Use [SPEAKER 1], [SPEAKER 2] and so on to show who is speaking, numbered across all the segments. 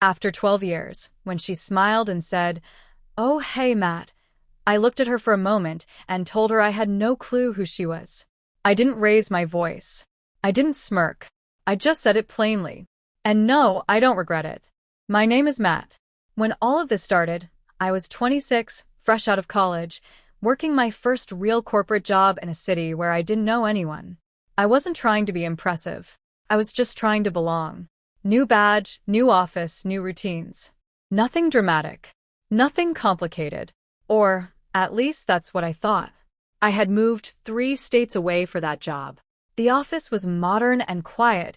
[SPEAKER 1] After 12 years, when she smiled and said, "Oh, hey, Matt," I looked at her for a moment and told her I had no clue who she was. I didn't raise my voice. I didn't smirk. I just said it plainly. And no, I don't regret it. My name is Matt. When all of this started, I was 26, fresh out of college, working my first real corporate job in a city where I didn't know anyone. I wasn't trying to be impressive. I was just trying to belong. New badge, new office, new routines. Nothing dramatic. Nothing complicated. Or, at least that's what I thought. I had moved 3 states away for that job. The office was modern and quiet,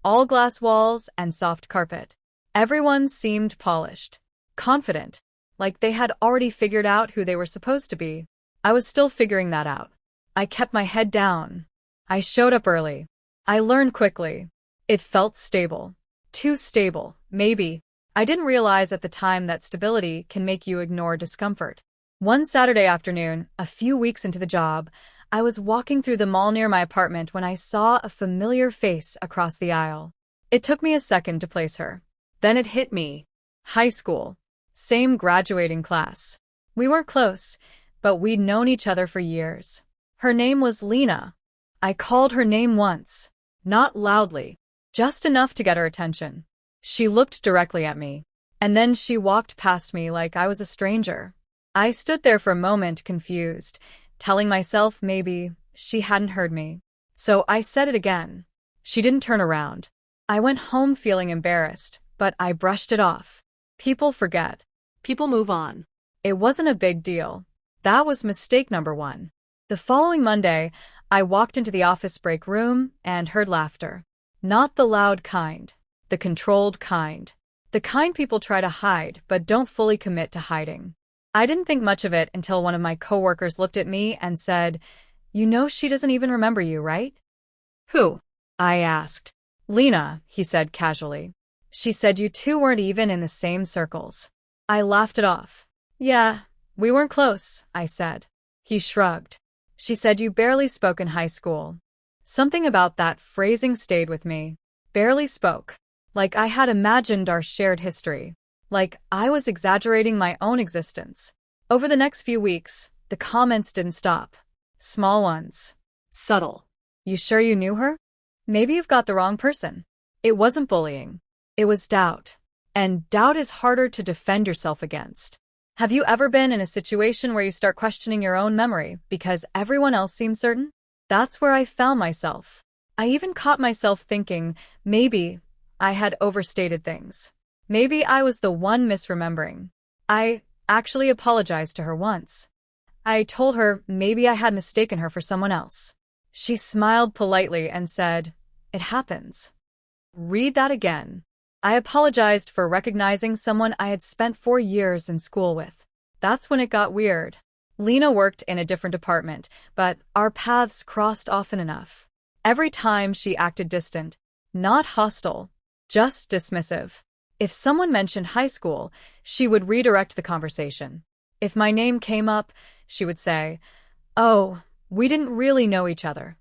[SPEAKER 1] all glass walls and soft carpet. Everyone seemed polished, confident, like they had already figured out who they were supposed to be. I was still figuring that out. I kept my head down. I showed up early. I learned quickly. It felt stable. Too stable, maybe. I didn't realize at the time that stability can make you ignore discomfort. One Saturday afternoon, a few weeks into the job, I was walking through the mall near my apartment when I saw a familiar face across the aisle. It took me a second to place her. Then it hit me. High school. Same graduating class. We weren't close, but we'd known each other for years. Her name was Lena. I called her name once. Not loudly. Just enough to get her attention. She looked directly at me. And then she walked past me like I was a stranger. I stood there for a moment confused, telling myself maybe she hadn't heard me. So I said it again. She didn't turn around. I went home feeling embarrassed, but I brushed it off. People forget. People move on. It wasn't a big deal. That was mistake number 1. The following Monday, I walked into the office break room and heard laughter. Not the loud kind. The controlled kind. The kind people try to hide but don't fully commit to hiding. I didn't think much of it until one of my coworkers looked at me and said, "You know she doesn't even remember you, right?" "Who?" I asked. "Lena," he said casually. "She said you two weren't even in the same circles." I laughed it off. "Yeah, we weren't close," I said. He shrugged. "She said you barely spoke in high school." Something about that phrasing stayed with me. Barely spoke. Like I had imagined our shared history. Like I was exaggerating my own existence. Over the next few weeks, the comments didn't stop. Small ones. Subtle. "You sure you knew her? Maybe you've got the wrong person." It wasn't bullying. It was doubt. And doubt is harder to defend yourself against. Have you ever been in a situation where you start questioning your own memory because everyone else seems certain? That's where I found myself. I even caught myself thinking maybe I had overstated things. Maybe I was the one misremembering. I actually apologized to her once. I told her maybe I had mistaken her for someone else. She smiled politely and said, "It happens." Read that again. I apologized for recognizing someone I had spent 4 years in school with. That's when it got weird. Lena worked in a different department, but our paths crossed often enough. Every time she acted distant, not hostile, just dismissive. If someone mentioned high school, she would redirect the conversation. If my name came up, she would say, "Oh, we didn't really know each other."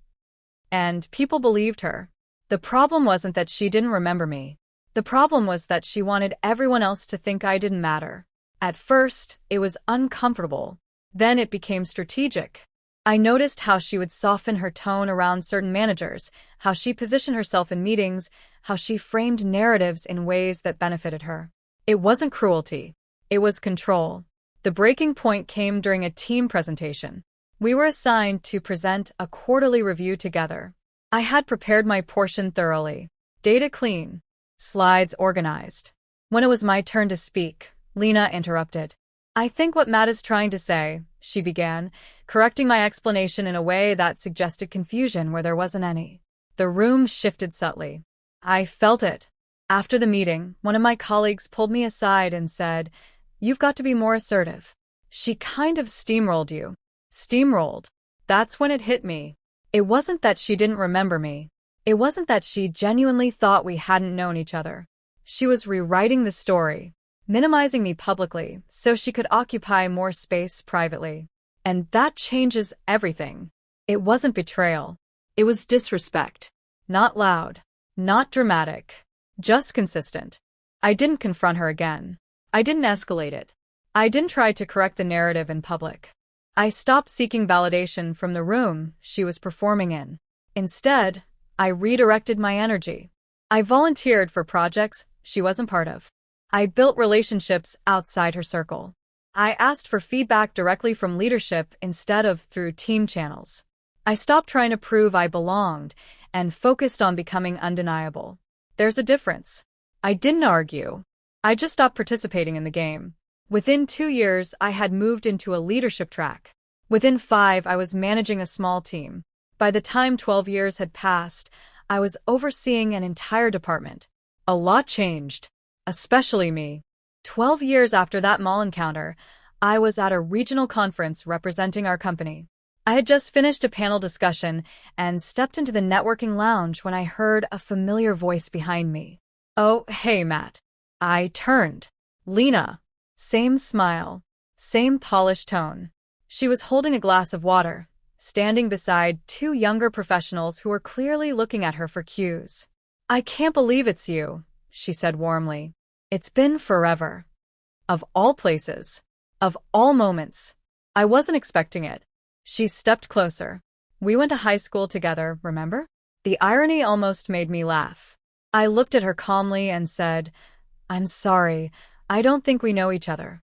[SPEAKER 1] And people believed her. The problem wasn't that she didn't remember me. The problem was that she wanted everyone else to think I didn't matter. At first, it was uncomfortable. Then it became strategic. I noticed how she would soften her tone around certain managers, how she positioned herself in meetings, how she framed narratives in ways that benefited her. It wasn't cruelty. It was control. The breaking point came during a team presentation. We were assigned to present a quarterly review together. I had prepared my portion thoroughly. Data clean. Slides organized. When it was my turn to speak, Lena interrupted. "I think what Matt is trying to say," she began, correcting my explanation in a way that suggested confusion where there wasn't any. The room shifted subtly. I felt it. After the meeting, one of my colleagues pulled me aside and said, "You've got to be more assertive. She kind of steamrolled you." Steamrolled. That's when it hit me. It wasn't that she didn't remember me. It wasn't that she genuinely thought we hadn't known each other. She was rewriting the story, minimizing me publicly so she could occupy more space privately. And that changes everything. It wasn't betrayal. It was disrespect. Not loud. Not dramatic. Just consistent. I didn't confront her again. I didn't escalate it. I didn't try to correct the narrative in public. I stopped seeking validation from the room she was performing in. Instead, I redirected my energy. I volunteered for projects she wasn't part of. I built relationships outside her circle. I asked for feedback directly from leadership instead of through team channels. I stopped trying to prove I belonged and focused on becoming undeniable. There's a difference. I didn't argue. I just stopped participating in the game. Within 2 years, I had moved into a leadership track. Within 5, I was managing a small team. By the time 12 years had passed, I was overseeing an entire department. A lot changed, especially me. 12 years after that mall encounter, I was at a regional conference representing our company. I had just finished a panel discussion and stepped into the networking lounge when I heard a familiar voice behind me. "Oh, hey, Matt." I turned. Lena. Same smile. Same polished tone. She was holding a glass of water, standing beside 2 younger professionals who were clearly looking at her for cues. "I can't believe it's you," she said warmly. "It's been forever." Of all places. Of all moments. I wasn't expecting it. She stepped closer. "We went to high school together, remember?" The irony almost made me laugh. I looked at her calmly and said, "I'm sorry, I don't think we know each other."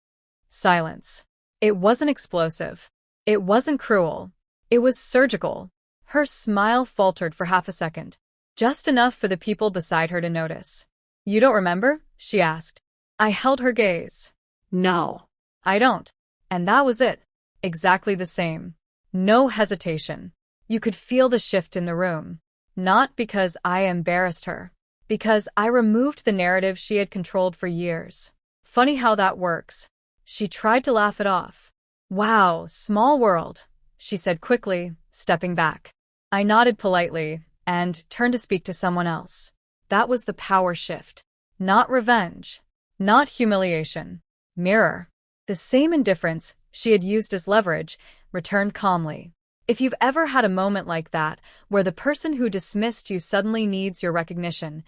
[SPEAKER 1] Silence. It wasn't explosive. It wasn't cruel. It was surgical. Her smile faltered for half a second, just enough for the people beside her to notice. "You don't remember?" she asked. I held her gaze. "No, I don't." And that was it. Exactly the same. No hesitation. You could feel the shift in the room. Not because I embarrassed her. Because I removed the narrative she had controlled for years. Funny how that works. She tried to laugh it off. "Wow, small world," she said quickly, stepping back. I nodded politely and turned to speak to someone else. That was the power shift. Not revenge. Not humiliation. Mirror. The same indifference she had used as leverage returned calmly. If you've ever had a moment like that, where the person who dismissed you suddenly needs your recognition,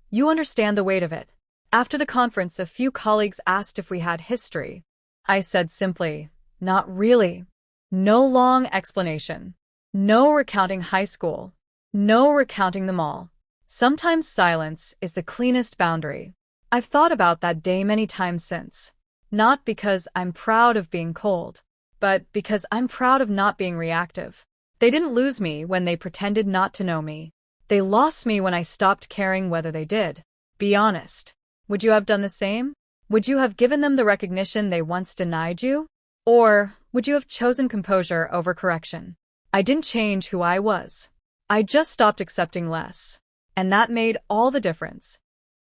[SPEAKER 1] you understand the weight of it. After the conference, a few colleagues asked if we had history. I said simply, "Not really." No long explanation. No recounting high school. No recounting the mall. Sometimes silence is the cleanest boundary. I've thought about that day many times since. Not because I'm proud of being cold, but because I'm proud of not being reactive. They didn't lose me when they pretended not to know me. They lost me when I stopped caring whether they did. Be honest. Would you have done the same? Would you have given them the recognition they once denied you? Or would you have chosen composure over correction? I didn't change who I was. I just stopped accepting less. And that made all the difference.